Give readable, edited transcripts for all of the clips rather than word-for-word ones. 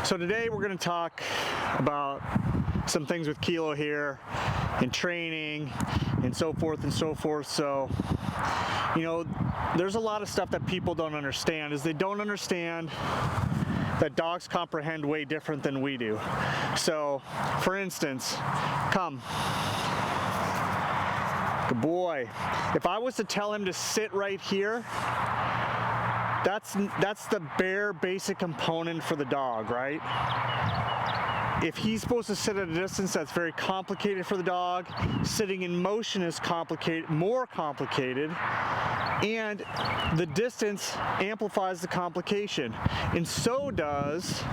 So today we're going to talk about some things with Kilo here and training and so forth and so forth. So, you know, there's a lot of stuff that people don't understand, is they don't understand that dogs comprehend way different than we do. So, for instance, come. Good boy. If I was to tell him to sit right here, that's the bare basic component for the dog, right? If he's supposed to sit at a distance, that's very complicated for the dog. Sitting in motion is more complicated, and the distance amplifies the complication, and so does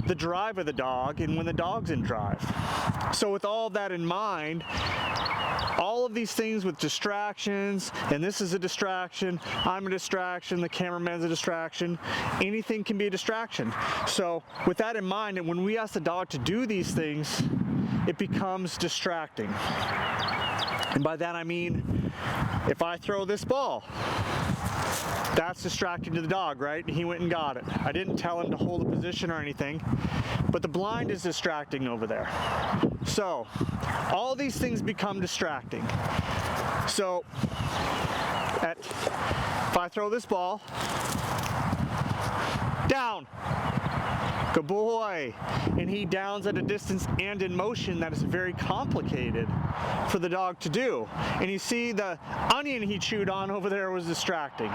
the drive of the dog and when the dog's in drive. So with all of that in mind, all of these things with distractions, and this is a distraction, I'm a distraction, the cameraman's a distraction, anything can be a distraction. So with that in mind, and when we ask the dog to do these things, it becomes distracting. And by that I mean, if I throw this ball, that's distracting to the dog, right? He went and got it. I didn't tell him to hold a position or anything, but the blind is distracting over there. So all these things become distracting. So if I throw this ball, down. Good boy. And he downs at a distance and in motion that is very complicated for the dog to do. And you see the onion he chewed on over there was distracting.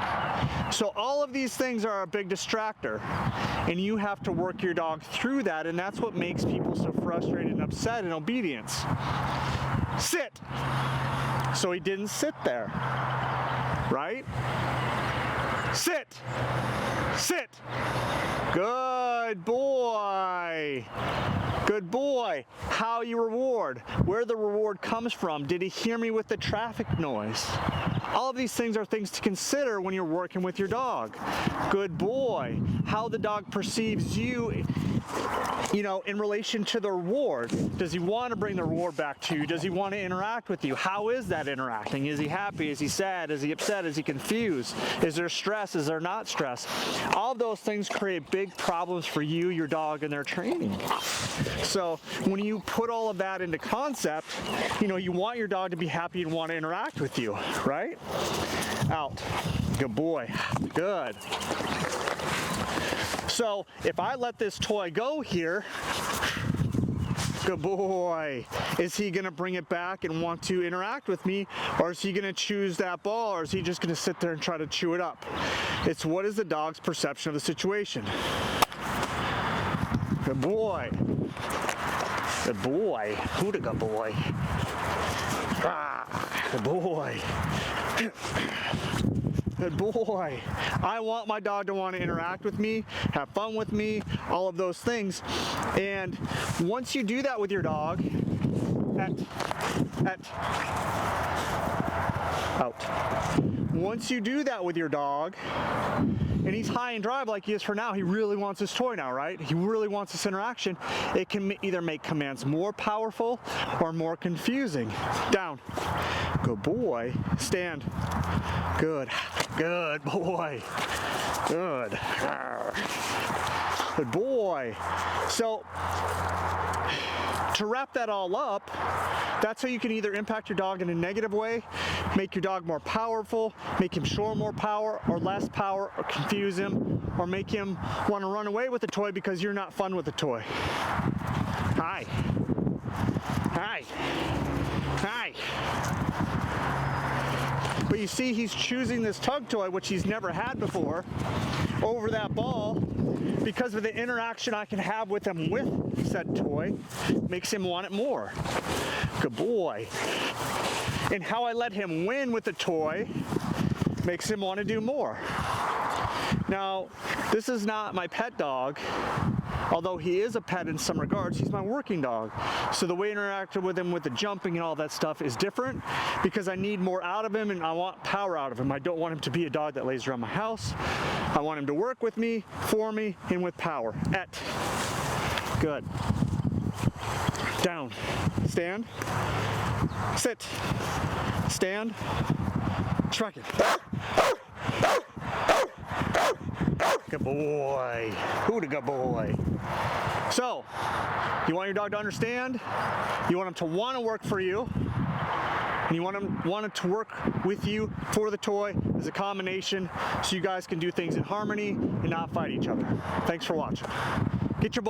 So all of these things are a big distractor, and you have to work your dog through that, and that's what makes people so frustrated and upset in obedience. Sit. So he didn't sit there, right? Sit. Sit. Good boy. Good boy. How you reward, where the reward comes from. Did he hear me with the traffic noise? All of these things are things to consider when you're working with your dog. Good boy. How the dog perceives you, you know, in relation to the reward. Does he want to bring the reward back to you? Does he want to interact with you? How is that interacting? Is he happy? Is he sad? Is he upset? Is he confused? Is there stress? Is there not stress? All of those things create big problems for you, your dog, and their training. So when you put all of that into concept, you know, you want your dog to be happy and want to interact with you, right? Out. Good boy. Good. So if I let this toy go here, good boy, is he going to bring it back and want to interact with me, or is he going to choose that ball, or is he just going to sit there and try to chew it up? It's what is the dog's perception of the situation. Good boy. Good boy. Who the good boy? Ah, good boy. Good boy. I want my dog to want to interact with me, have fun with me, all of those things. And once you do that with your dog, out. Once you do that with your dog, and he's high and drive like he is for now, he really wants his toy now, right? He really wants this interaction. It can either make commands more powerful or more confusing. Down. Good boy. Stand. Good. Good boy. Good. Good boy. So, to wrap that all up, that's how you can either impact your dog in a negative way, make your dog more powerful, make him show more power or less power, or confuse him, or make him want to run away with the toy because you're not fun with the toy. Hi. Hi. Hi. But you see, he's choosing this tug toy, which he's never had before, over that ball because of the interaction I can have with him with said toy, makes him want it more. Good boy. And how I let him win with the toy makes him want to do more. Now, this is not my pet dog, although he is a pet in some regards. He's my working dog. So the way I interacted with him with the jumping and all that stuff is different because I need more out of him and I want power out of him. I don't want him to be a dog that lays around my house. I want him to work with me, for me, and with power. Good. Down. Stand. Sit. Stand. Track it. Good boy. Ooh, good boy. So, you want your dog to understand, you want him to want to work for you, and you want him to work with you for the toy as a combination so you guys can do things in harmony and not fight each other. Thanks for watching. Get your